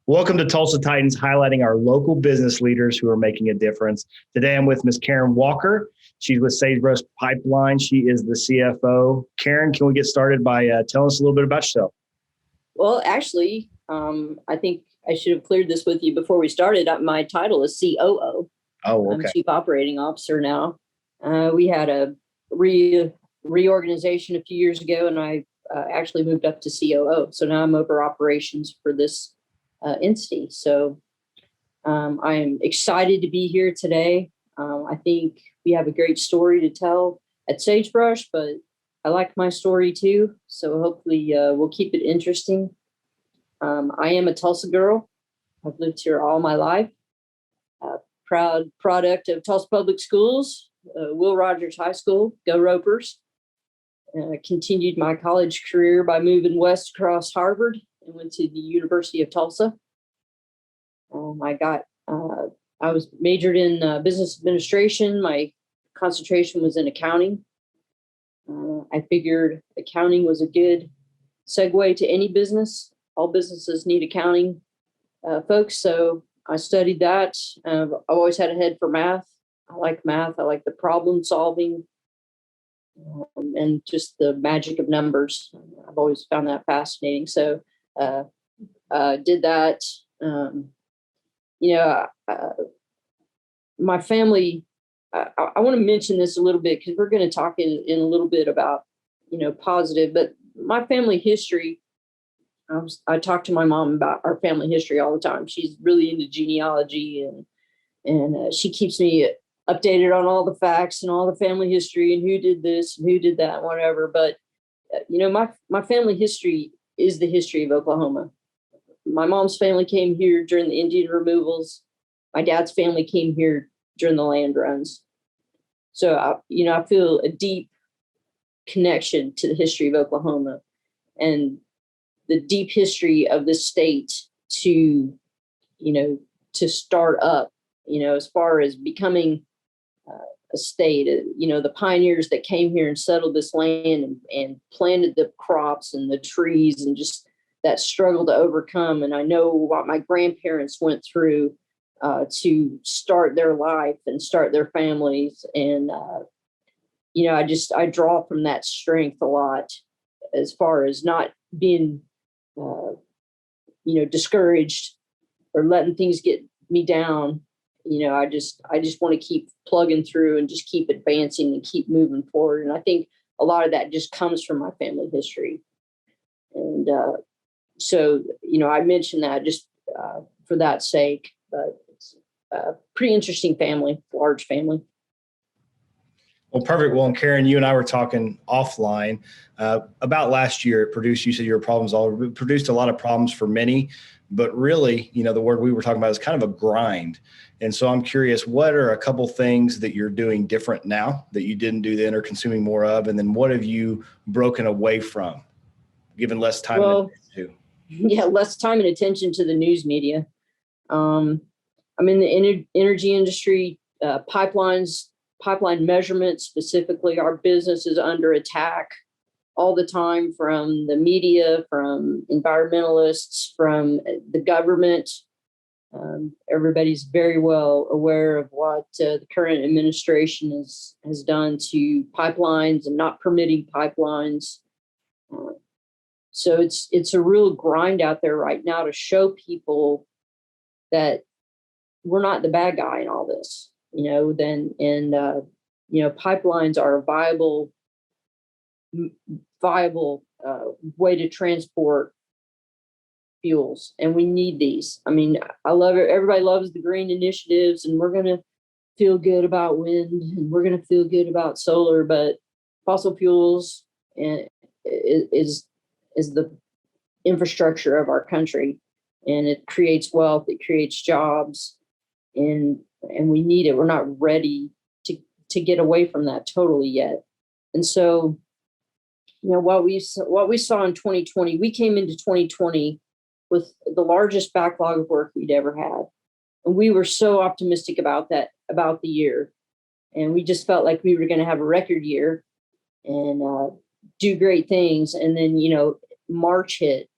Welcome to Tulsa Titans, highlighting our local business leaders who are making a difference. Today, I'm with Ms. Karen Walker. She's with Sagebrush Pipeline. She is the CFO. Karen, can we get started by telling us a little bit about yourself? Well, actually, I think I should have cleared this with you before we started. My title is COO. Oh, okay. I'm Chief Operating Officer now. We had a reorganization a few years ago, and I actually moved up to COO. So now I'm over operations for this entity. So I am excited to be here today. I think we have a great story to tell at Sagebrush, but I like my story too. So hopefully we'll keep it interesting. I am a Tulsa girl. I've lived here all my life. Proud product of Tulsa Public Schools, Will Rogers High School, Go Ropers. Continued my college career by moving west across Harvard and went to the University of Tulsa. I was majored in business administration. My concentration was in accounting. I figured accounting was a good segue to any business. All businesses need accounting folks. So I studied that. I've always had a head for math. I like math. I like the problem solving and just the magic of numbers. I've always found that fascinating. So did that. My family, I want to mention this a little bit because we're going to talk in a little bit about, positive, but my family history, I talk to my mom about our family history all the time. She's really into genealogy and she keeps me updated on all the facts and all the family history and who did this and who did that, whatever. But, my family history is the history of Oklahoma. My mom's family came here during the Indian removals. My dad's family came here during the land runs. So, I feel a deep connection to the history of Oklahoma and the deep history of this state to start up, as far as becoming a state, the pioneers that came here and settled this land and planted the crops and the trees and just that struggle to overcome. And I know what my grandparents went through to start their life and start their families. And, I draw from that strength a lot as far as not being, discouraged or letting things get me down. I just want to keep plugging through and just keep advancing and keep moving forward. And I think a lot of that just comes from my family history. And so, I mentioned that just for that sake, but it's a pretty interesting family, large family. Well, perfect. Well, and Karen, you and I were talking offline about last year. You said your problems produced a lot of problems for many, but really, the word we were talking about is kind of a grind. And so I'm curious, what are a couple things that you're doing different now that you didn't do then or consuming more of? And then what have you broken away from, given less time and attention to? Yeah, less time and attention to the news media. I'm in the energy industry, pipeline measurement specifically. Our business is under attack all the time from the media, from environmentalists, from the government. Everybody's very well aware of what the current administration has done to pipelines and not permitting pipelines. So it's a real grind out there right now to show people that we're not the bad guy in all this. Pipelines are a viable way to transport fuels, and we need these. I mean, I love it. Everybody loves the green initiatives, and we're going to feel good about wind, and we're going to feel good about solar, but fossil fuels is the infrastructure of our country, and it creates wealth, it creates jobs, and we need it. We're not ready to get away from that totally yet. And so, what we saw in 2020, we came into 2020 with the largest backlog of work we'd ever had. And we were so optimistic about the year. And we just felt like we were going to have a record year and do great things. And then, March hit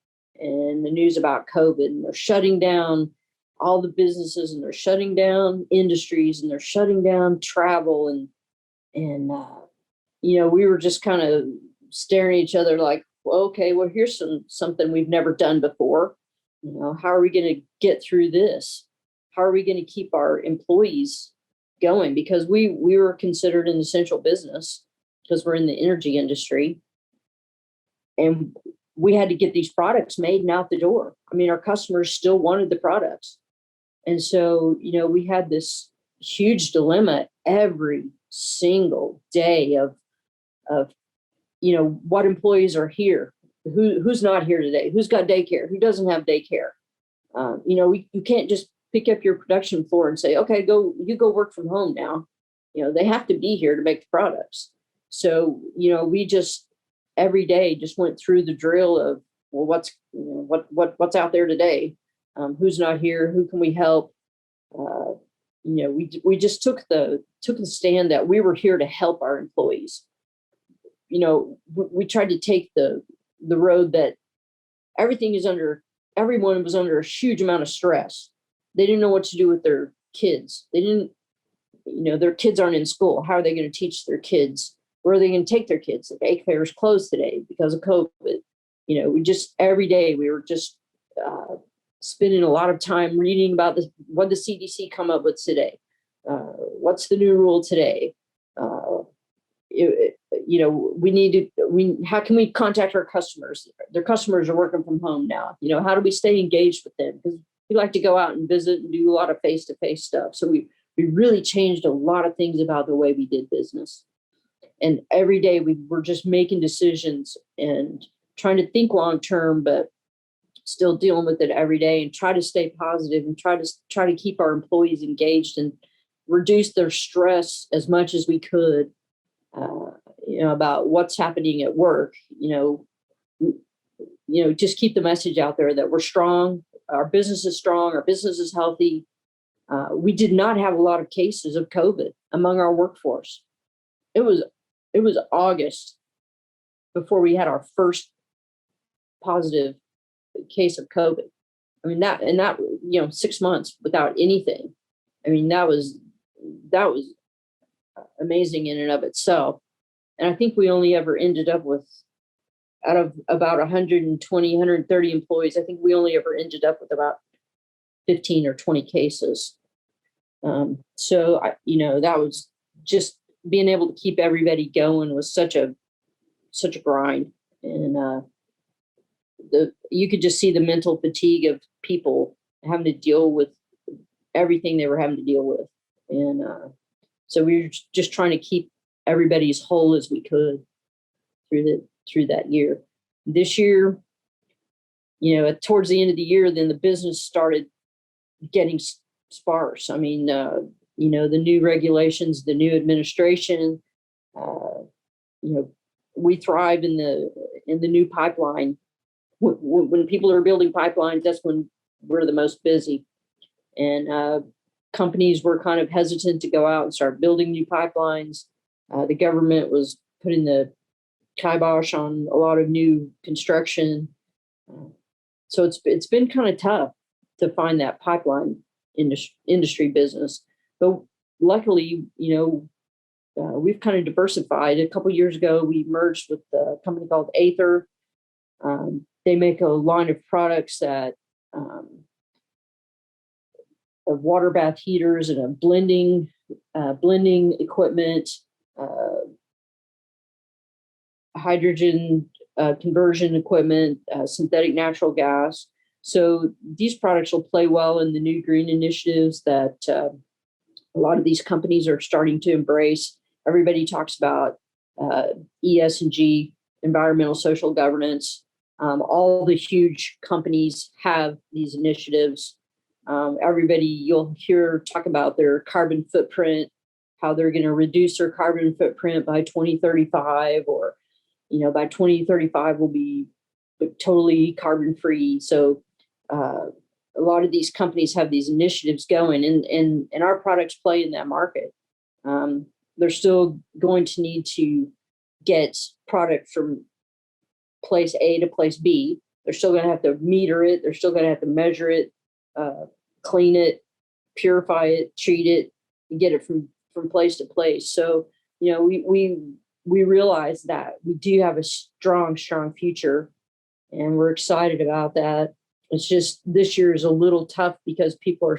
and the news about COVID, and they're shutting down all the businesses, and they're shutting down industries, and they're shutting down travel. And we were just kind of staring at each other like, well, okay, well, here's something we've never done before. How are we going to get through this? How are we going to keep our employees going? Because we were considered an essential business because we're in the energy industry, and we had to get these products made and out the door. I mean, our customers still wanted the products. And so, we had this huge dilemma every single day of what employees are here, who's not here today, who's got daycare, who doesn't have daycare. You can't just pick up your production floor and say, okay, go work from home now. They have to be here to make the products. So, we just every day just went through the drill of, well, what's out there today? Who's not here? Who can we help? We just took the stand that we were here to help our employees. We tried to take the road that everyone was under a huge amount of stress. They didn't know what to do with their kids. Their kids aren't in school. How are they going to teach their kids? Where are they going to take their kids? The daycare is closed today because of COVID. Every day we were just spending a lot of time reading about what the CDC come up with today. What's the new rule today? How can we contact our customers? Their customers are working from home now. How do we stay engaged with them? Because we like to go out and visit and do a lot of face-to-face stuff. So we really changed a lot of things about the way we did business. And every day we were just making decisions and trying to think long-term, but still dealing with it every day, and try to stay positive and try to keep our employees engaged and reduce their stress as much as we could, about what's happening at work. Just keep the message out there that we're strong. Our business is strong. Our business is healthy. We did not have a lot of cases of COVID among our workforce. It was August before we had our first positive case of COVID. I mean, that 6 months without anything. I mean, that was amazing in and of itself. And I think we only ever ended up with, out of about 120, 130 employees, I think we only ever ended up with about 15 or 20 cases. So that was just being able to keep everybody going was such a grind. And you could just see the mental fatigue of people having to deal with everything they were having to deal with. And so we were just trying to keep everybody as whole as we could through that year. This year, towards the end of the year, then the business started getting sparse. I mean, the new regulations, the new administration, we thrive in the new pipeline. When people are building pipelines, that's when we're the most busy. And companies were kind of hesitant to go out and start building new pipelines. The government was putting the kibosh on a lot of new construction. So it's been kind of tough to find that pipeline industry business. But luckily, we've kind of diversified. A couple of years ago, we merged with a company called Aether. They make a line of products that of water bath heaters and a blending equipment, hydrogen conversion equipment, synthetic natural gas. So these products will play well in the new green initiatives that a lot of these companies are starting to embrace. Everybody talks about ESG, environmental social governance. All the huge companies have these initiatives. You'll hear talk about their carbon footprint, how they're going to reduce their carbon footprint by 2035, or, by 2035 will be totally carbon free. So a lot of these companies have these initiatives going, and our products play in that market. They're still going to need to get product from place A to place B. They're still going to have to meter it. They're still going to have to measure it, clean it, purify it, treat it, and get it from place to place. So, we realize that we do have a strong future, and we're excited about that. It's just this year is a little tough because people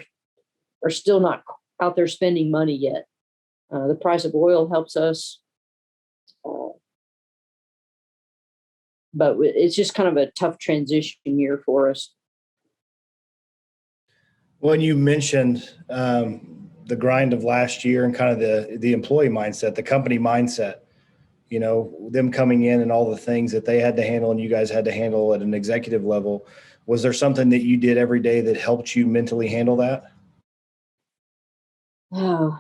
are still not out there spending money yet. The price of oil helps us, but it's just kind of a tough transition year for us. When you mentioned the grind of last year and kind of the employee mindset, the company mindset, them coming in and all the things that they had to handle and you guys had to handle at an executive level, was there something that you did every day that helped you mentally handle that? Oh,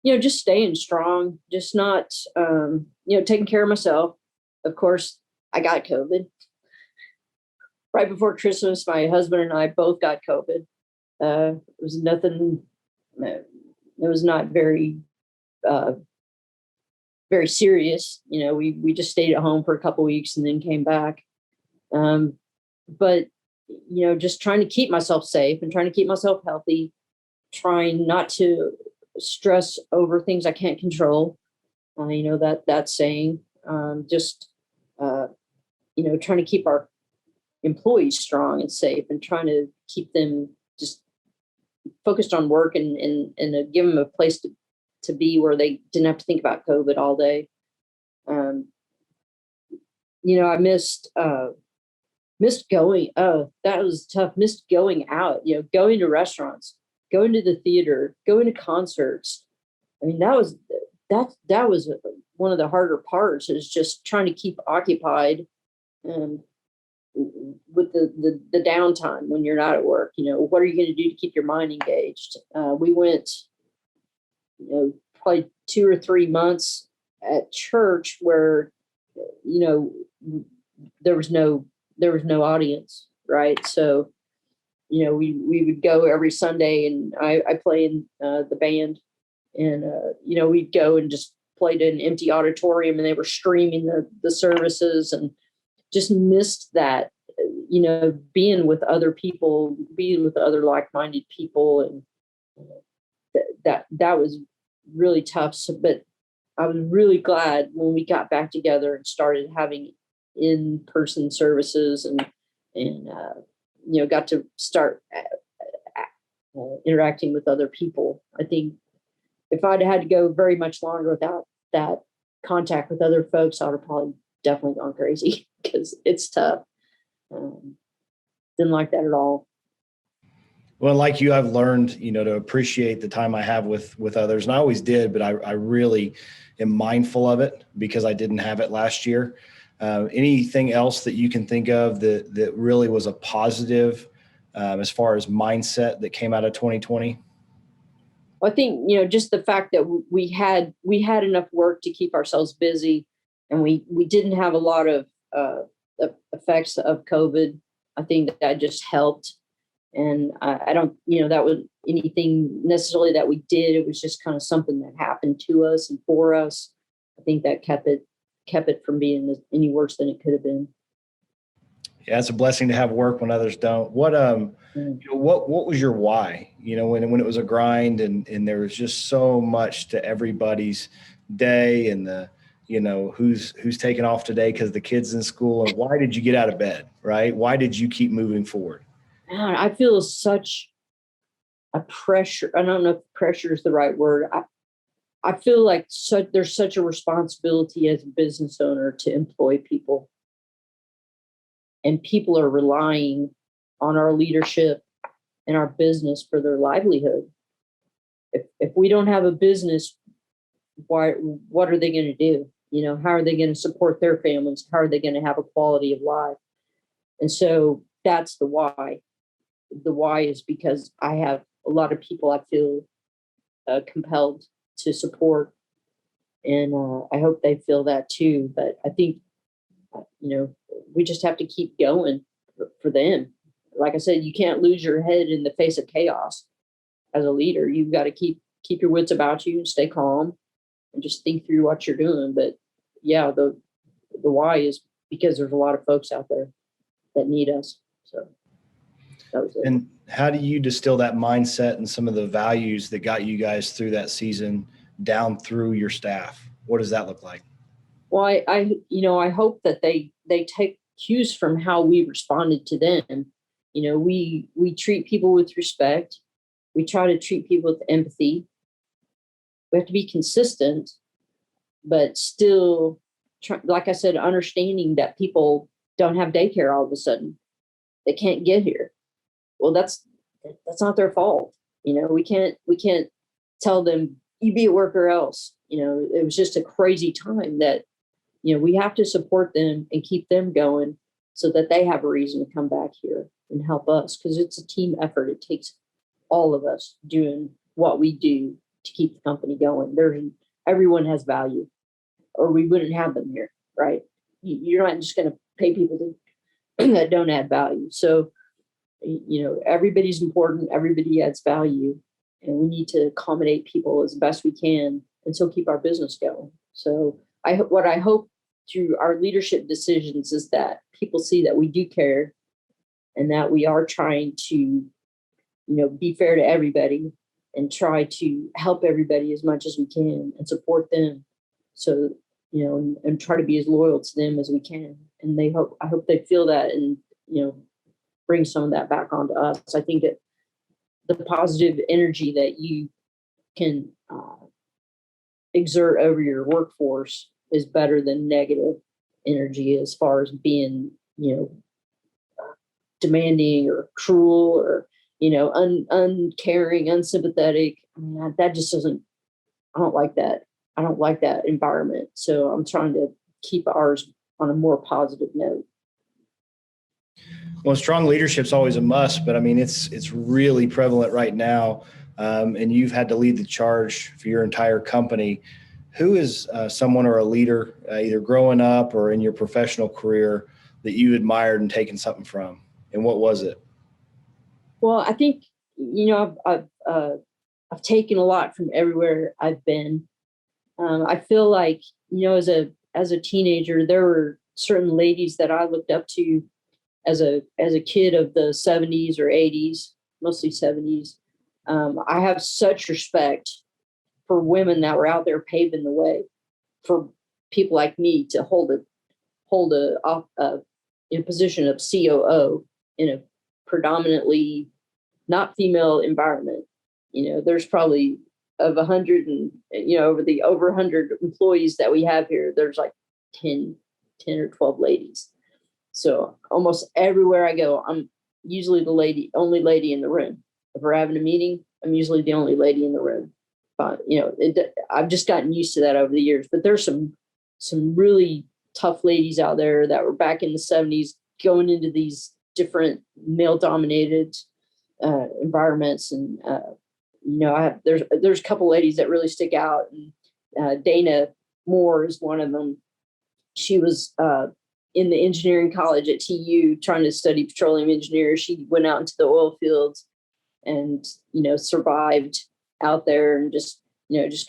just staying strong, just not, taking care of myself. Of course, I got COVID. Right before Christmas, my husband and I both got COVID. It was nothing, it was not very, very serious. We just stayed at home for a couple of weeks and then came back. But, just trying to keep myself safe and trying to keep myself healthy, trying not to stress over things I can't control. That saying, trying to keep our employees strong and safe and trying to keep them just focused on work and give them a place to be where they didn't have to think about COVID all day. I missed going. Oh, that was tough. Missed going out, going to restaurants, going to the theater, going to concerts. I mean, that was one of the harder parts, is just trying to keep occupied with the downtime when you're not at work. What are you going to do to keep your mind engaged? We went, probably 2 or 3 months at church where, there was no audience, right? So, we would go every Sunday, and I play in the band, and we'd go and just played in an empty auditorium, and they were streaming the services, and just missed that, being with other people, being with other like-minded people, and that was really tough. So, but I was really glad when we got back together and started having in-person services, and got to start interacting with other people. I think if I'd had to go very much longer without that contact with other folks, I would have probably definitely gone crazy, because it's tough. Didn't like that at all. Well, like you, I've learned, to appreciate the time I have with others. And I always did, but I really am mindful of it because I didn't have it last year. Anything else that you can think of that really was a positive as far as mindset that came out of 2020? Well, I think, just the fact that we had enough work to keep ourselves busy, and we didn't have a lot of effects of COVID. I think that just helped. And I don't, that was anything necessarily that we did. It was just kind of something that happened to us and for us. I think that kept it from being any worse than it could have been. Yeah, it's a blessing to have work when others don't. What was your why? When it was a grind and there was just so much to everybody's day, and who's taking off today because the kid's in school, and why did you get out of bed, right? Why did you keep moving forward? Man, I feel such a pressure. I don't know if pressure is the right word. I feel like there's such a responsibility as a business owner to employ people. And people are relying on our leadership and our business for their livelihood. If we don't have a business, what are they going to do? How are they going to support their families? How are they going to have a quality of life? And so that's the why. The why is because I have a lot of people I feel compelled to support, and I hope they feel that too. But I think we just have to keep going for them. Like I said, you can't lose your head in the face of chaos. As a leader, you've got to keep your wits about you and stay calm and just think through what you're doing. But yeah, the why is because there's a lot of folks out there. that need us. So that was it. And how do you distill that mindset and some of the values that got you guys through that season down through your staff? What does that look like? Well, I hope that they take cues from how we responded to them. We treat people with respect. We try to treat people with empathy. We have to be consistent, but still, like I said, understanding that people don't have daycare all of a sudden. They can't get here. Well, that's not their fault. We can't tell them you be at work or else. It was just a crazy time that, we have to support them and keep them going so that they have a reason to come back here and help us, because it's a team effort. It takes all of us doing what we do to keep the company going. Everyone has value, or we wouldn't have them here, right? You're not just going to pay people that don't add value. So, everybody's important. Everybody adds value, and we need to accommodate people as best we can and still keep our business going. So what I hope through our leadership decisions is that people see that we do care and that we are trying to, be fair to everybody and try to help everybody as much as we can and support them. So, and try to be as loyal to them as we can. And I hope they feel that and, bring some of that back onto us. I think that the positive energy that you can exert over your workforce is better than negative energy as far as being, demanding or cruel or, uncaring, unsympathetic. I mean, that just doesn't, I don't like that. I don't like that environment. So I'm trying to keep ours on a more positive note. Well, strong leadership is always a must, but I mean, it's really prevalent right now. And you've had to lead the charge for your entire company. Who is someone or a leader, either growing up or in your professional career, that you admired and taken something from? And what was it? Well, I think, I've taken a lot from everywhere I've been. I feel like, as a teenager, there were certain ladies that I looked up to as a kid of the 70s or 80s, mostly 70s. I have such respect for women that were out there paving the way for people like me to hold a position of COO in a predominantly not female environment. There's probably of 100 and, over 100 employees that we have here, there's like 10 or 12 ladies. So almost everywhere I go, I'm usually the only lady in the room. If we're having a meeting, I'm usually the only lady in the room. But, I've just gotten used to that over the years. But there's some really tough ladies out there that were back in the 70s going into these different male-dominated environments. And, there's a couple ladies that really stick out. And Dana Moore is one of them. She was in the engineering college at TU trying to study petroleum engineering. She went out into the oil fields and, survived out there and just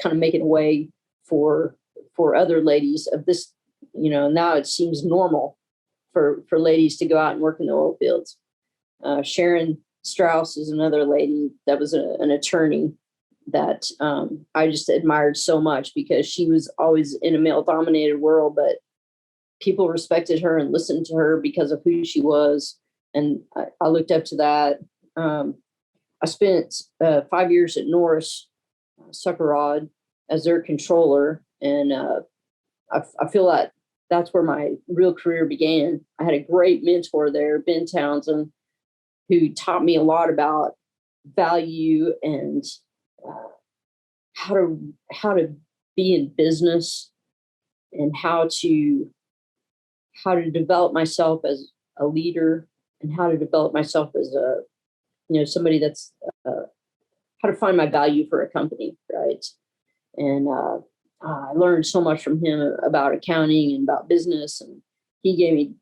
kind of making a way for other ladies of this, now it seems normal for ladies to go out and work in the oil fields. Sharon Strauss is another lady that was an attorney that I just admired so much because she was always in a male dominated world, but people respected her and listened to her because of who she was. And I looked up to that. I spent 5 years at Norris Suckerod as their controller. And I feel like that's where my real career began. I had a great mentor there, Ben Townsend, who taught me a lot about value and how to be in business and how to develop myself as a leader and how to develop myself as somebody that's how to find my value for a company, right? And I learned so much from him about accounting and about business, and he gave me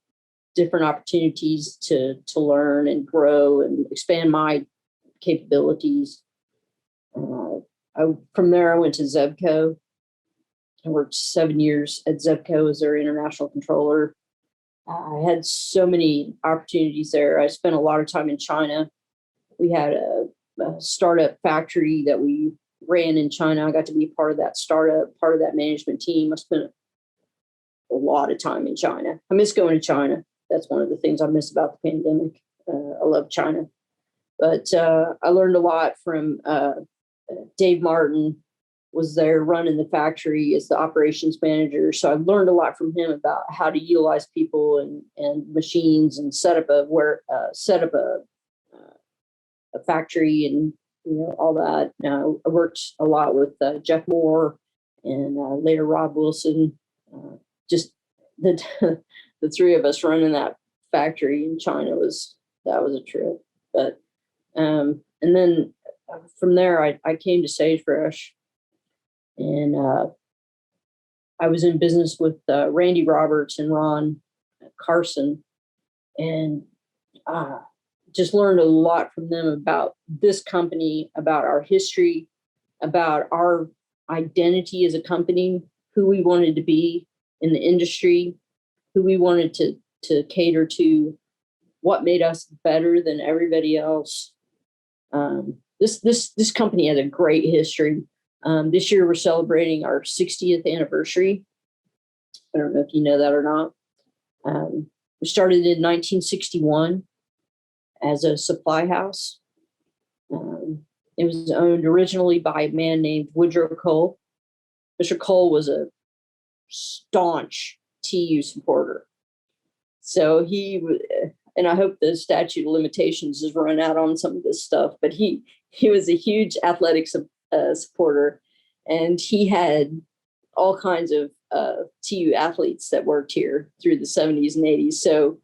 different opportunities to learn and grow and expand my capabilities. From there, I went to Zebco. I worked 7 years at Zebco as their international controller. I had so many opportunities there. I spent a lot of time in China. We had a startup factory that we ran in China. I got to be part of that startup, part of that management team. I spent a lot of time in China. I miss going to China. That's one of the things I miss about the pandemic. I love China. But I learned a lot from Dave Martin was there running the factory as the operations manager. So I learned a lot from him about how to utilize people and machines and set up a factory and all that. I worked a lot with Jeff Moore and later Rob Wilson. Just the the three of us running that factory in China was a trip. But and then from there, I came to Sagebrush, and I was in business with Randy Roberts and Ron Carson, and just learned a lot from them about this company, about our history, about our identity as a company, who we wanted to be in the industry, who we wanted to cater to, what made us better than everybody else. This company has a great history. This year we're celebrating our 60th anniversary. I don't know if you know that or not. We started in 1961 as a supply house. It was owned originally by a man named Woodrow Cole. Mr. Cole was a staunch TU supporter. So and I hope the statute of limitations has run out on some of this stuff, but he was a huge athletics supporter, and he had all kinds of TU athletes that worked here through the 70s and 80s. So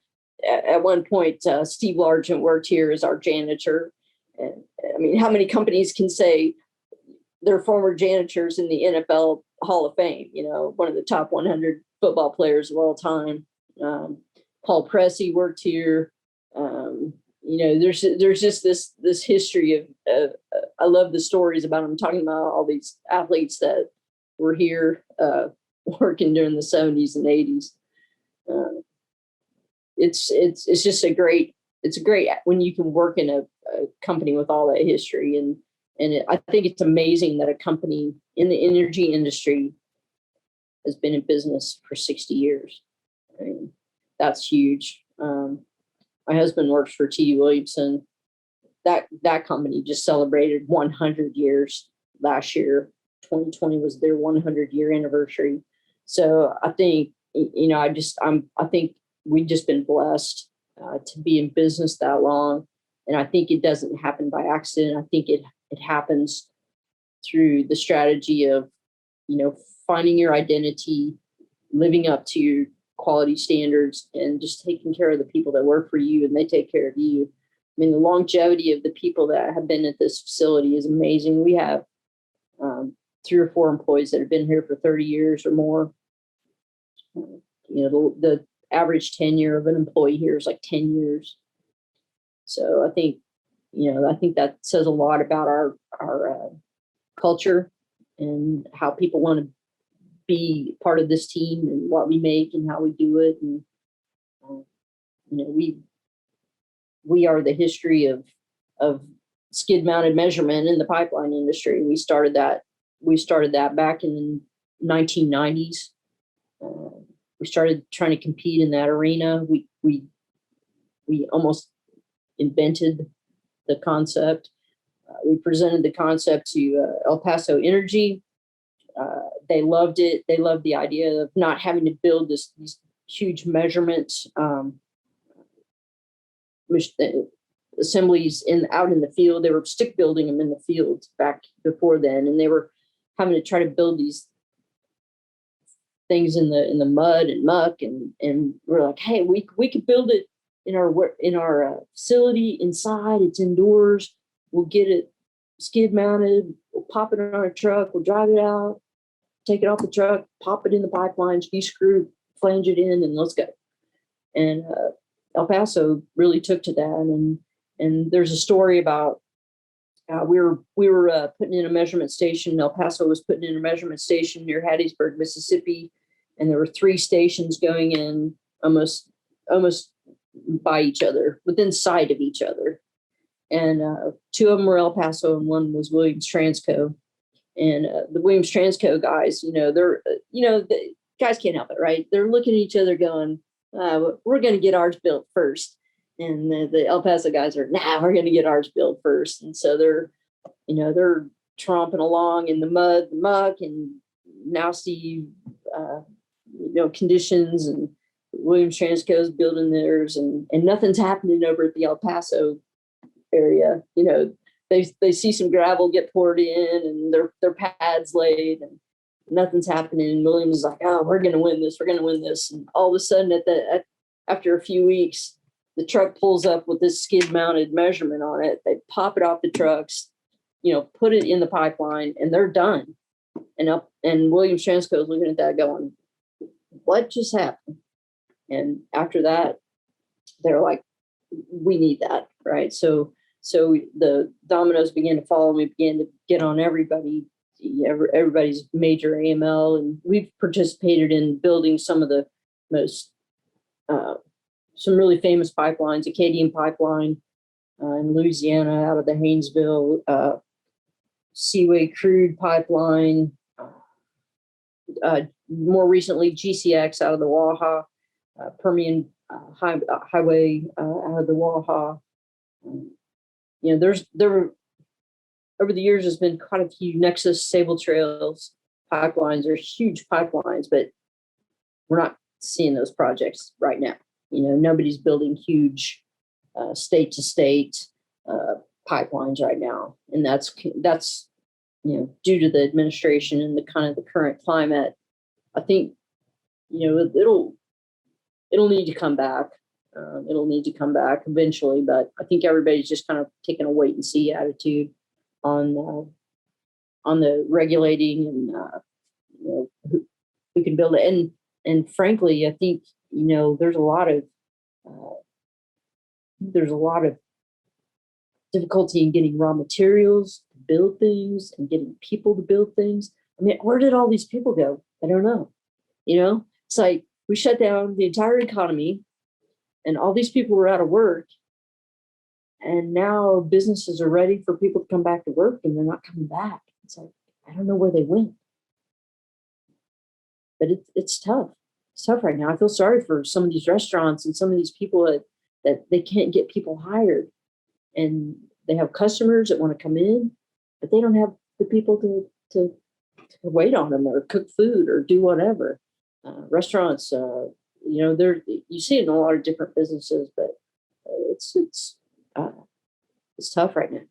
at one point, Steve Largent worked here as our janitor. And I mean, how many companies can say they're former janitors in the NFL Hall of Fame? One of the top 100 football players of all time. Paul Pressey worked here. There's just this history of I love the stories about him talking about all these athletes that were here working during the 70s and 80s. It's just a great when you can work in a company with all that history, and I think it's amazing that a company in the energy industry has been in business for 60 years. I mean, that's huge. My husband works for T.D. Williamson. That company just celebrated 100 years last year. 2020 was their 100-year anniversary. So I think I think we've just been blessed to be in business that long, and I think it doesn't happen by accident. I think it happens through the strategy of finding your identity, living up to your quality standards, and just taking care of the people that work for you, and they take care of you. I mean, the longevity of the people that have been at this facility is amazing. We have 3 or 4 employees that have been here for 30 years or more. The average tenure of an employee here is like 10 years. So I think that says a lot about our culture and how people want to be part of this team and what we make and how we do it. And we are the history of skid mounted measurement in the pipeline industry. We started that back in the 1990s. We started trying to compete in that arena. We almost invented the concept. We presented the concept to El Paso Energy. They loved it. They loved the idea of not having to build these huge measurement assemblies out in the field. They were stick building them in the field back before then, and they were having to try to build these things in the mud and muck. And we're like, hey, we could build it in our facility inside. It's indoors. We'll get it skid mounted. We'll pop it on a truck. We'll drive it out, take it off the truck, pop it in the pipeline, screw, flange it in, and let's go. And El Paso really took to that. And there's a story about we were putting in a measurement station. El Paso was putting in a measurement station near Hattiesburg, Mississippi, and there were 3 stations going in almost almost by each other, within sight of each other. And two of them were El Paso and one was Williams Transco. And the Williams Transco guys, they're, the guys can't help it, right? They're looking at each other going, we're going to get ours built first. And the El Paso guys are, we're going to get ours built first. And so they're tromping along in the mud, the muck, and nasty, conditions. And Williams Transco is building theirs, and nothing's happening over at the El Paso area. They see some gravel get poured in, and their pads laid, and nothing's happening. And Williams is like, "Oh, we're going to win this. We're going to win this." And all of a sudden, after a few weeks, the truck pulls up with this skid-mounted measurement on it. They pop it off the trucks, put it in the pipeline, and they're done. And Williams Transco is looking at that, going, "What just happened?" And after that, they're like, "We need that," right? So the dominoes began to fall, and we began to get on everybody's major AML, and we've participated in building some of the most some really famous pipelines, Acadian Pipeline in Louisiana out of the Haynesville, Seaway Crude Pipeline, more recently GCX out of the Waha, Permian Highway out of the Waha. There over the years there's been quite a few Nexus Sable Trails pipelines. They're huge pipelines, but we're not seeing those projects right now. Nobody's building huge state to state pipelines right now, and that's due to the administration and the kind of the current climate. I think it'll need to come back. It'll need to come back eventually, but I think everybody's just kind of taking a wait and see attitude on the regulating and who can build it. And frankly, I think there's a lot of difficulty in getting raw materials to build things and getting people to build things. I mean, where did all these people go? I don't know. It's like we shut down the entire economy, and all these people were out of work. And now businesses are ready for people to come back to work, and they're not coming back. It's like, I don't know where they went. But it's tough. It's tough right now. I feel sorry for some of these restaurants and some of these people that they can't get people hired. And they have customers that want to come in, but they don't have the people to wait on them or cook food or do whatever. Restaurants, you see it in a lot of different businesses, but it's tough right now.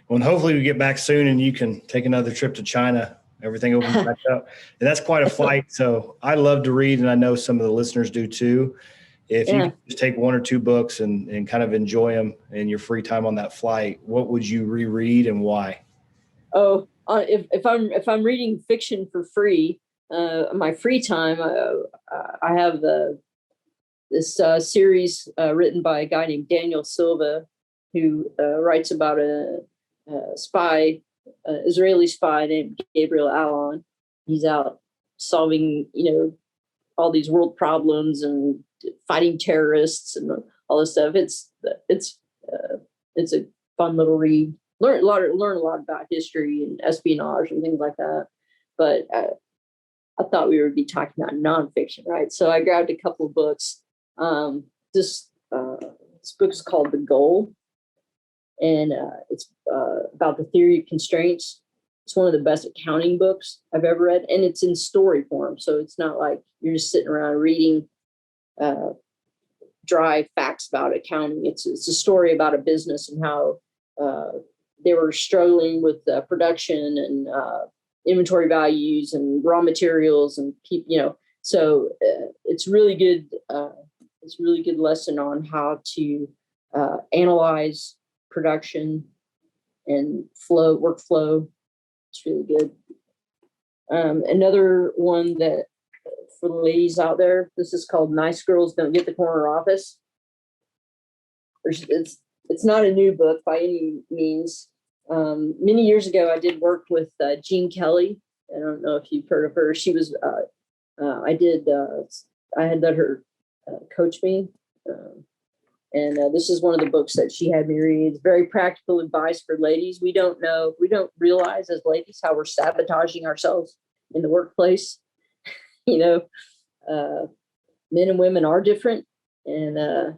Well, and hopefully we get back soon and you can take another trip to China. Everything opens back up. And that's quite a flight. So I love to read, and I know some of the listeners do too. If you could just take one or two books and kind of enjoy them in your free time on that flight, what would you reread and why? Oh, if I'm reading fiction for free, my free time, I have this series written by a guy named Daniel Silva, who writes about a spy, Israeli spy named Gabriel Allon. He's out solving, all these world problems and fighting terrorists and all this stuff. It's a fun little read. Learn a lot about history and espionage and things like that. But I thought we would be talking about nonfiction, right? So I grabbed a couple of books. This book is called The Goal, and it's about the theory of constraints. It's one of the best accounting books I've ever read, and it's in story form. So it's not like you're just sitting around reading dry facts about accounting. It's a story about a business and how they were struggling with production and inventory values and raw materials and So it's really good. It's a really good lesson on how to analyze production and workflow. It's really good. Another one that for the ladies out there, this is called Nice Girls Don't Get the Corner Office. It's not a new book by any means. Many years ago, I did work with Jean Kelly. I don't know if you've heard of her. She was, I did I had let her coach me. And this is one of the books that she had me read. It's very practical advice for ladies. We don't realize as ladies how we're sabotaging ourselves in the workplace. You know, men and women are different, and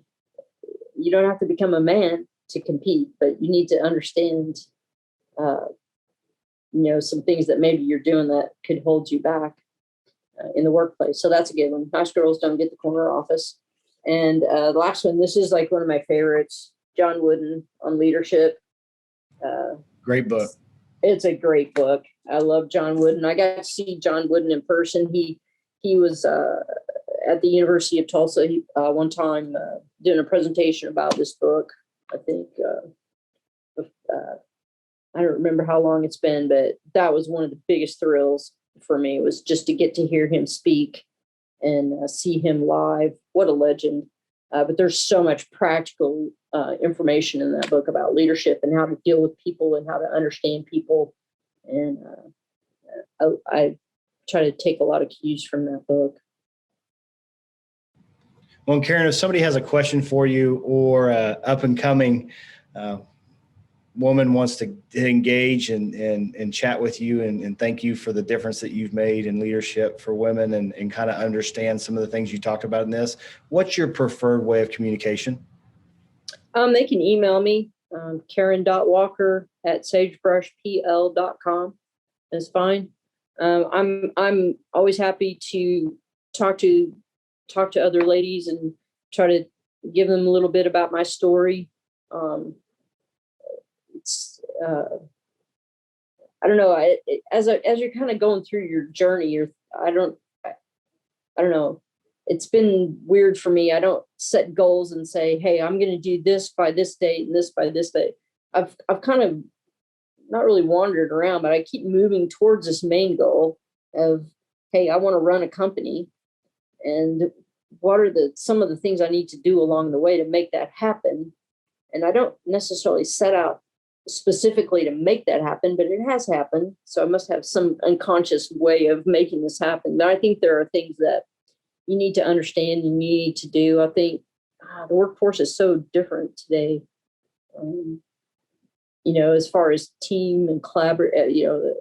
you don't have to become a man to compete, but you need to understand, some things that maybe you're doing that could hold you back in the workplace. So that's a good one. Nice girls don't get the corner office. And the last one, this is like one of my favorites, John Wooden on leadership. Great book. It's a great book. I love John Wooden. I got to see John Wooden in person. He was at the University of Tulsa one time doing a presentation about this book. I think I don't remember how long it's been, but that was one of the biggest thrills for me, was just to get to hear him speak and see him live. What a legend. But there's so much practical information in that book about leadership and how to deal with people and how to understand people. And I try to take a lot of cues from that book. Well, Karen, if somebody has a question for you, or up and coming woman wants to engage and chat with you and thank you for the difference that you've made in leadership for women, and kind of understand some of the things you talked about in this, what's your preferred way of communication? They can email me, karen.walker@sagebrushpl.com. That's fine. I'm always happy to talk to other ladies and try to give them a little bit about my story. I don't know. As you're kind of going through your journey, I don't know. It's been weird for me. I don't set goals and say, "Hey, I'm going to do this by this date and this by this date." I've kind of not really wandered around, but I keep moving towards this main goal of, "Hey, I want to run a company, and what are some of the things I need to do along the way to make that happen?" And I don't necessarily set out specifically to make that happen, but it has happened. So I must have some unconscious way of making this happen. But I think there are things that you need to understand and you need to do. I think the workforce is so different today. As far as team and collaborate, a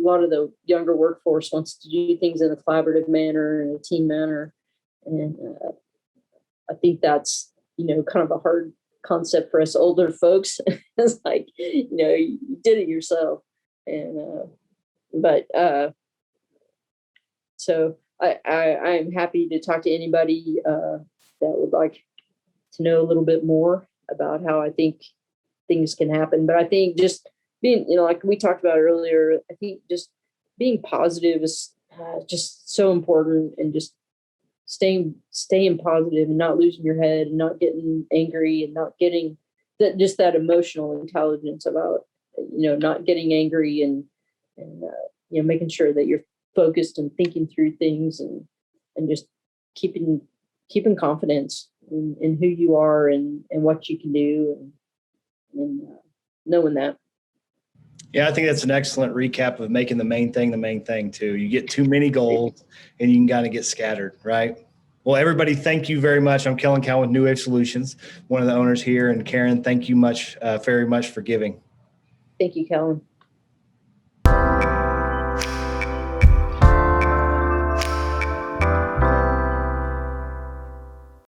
lot of the younger workforce wants to do things in a collaborative manner and a team manner. And I think that's, kind of a hard concept for us older folks. It's like, you did it yourself. And, so I'm happy to talk to anybody that would like to know a little bit more about how I think things can happen. But I think just being, like we talked about earlier, I think just being positive is just so important, and just staying positive and not losing your head and not getting angry and not getting that emotional intelligence about, not getting angry and making sure that you're focused and thinking through things and just keeping confidence in who you are and what you can do and knowing that. Yeah, I think that's an excellent recap of making the main thing too. You get too many goals and you can kind of get scattered, right? Well, everybody, thank you very much. I'm Kellen Cowan with Newave Solutions, one of the owners here. And Karen, thank you very much for giving. Thank you, Kellen.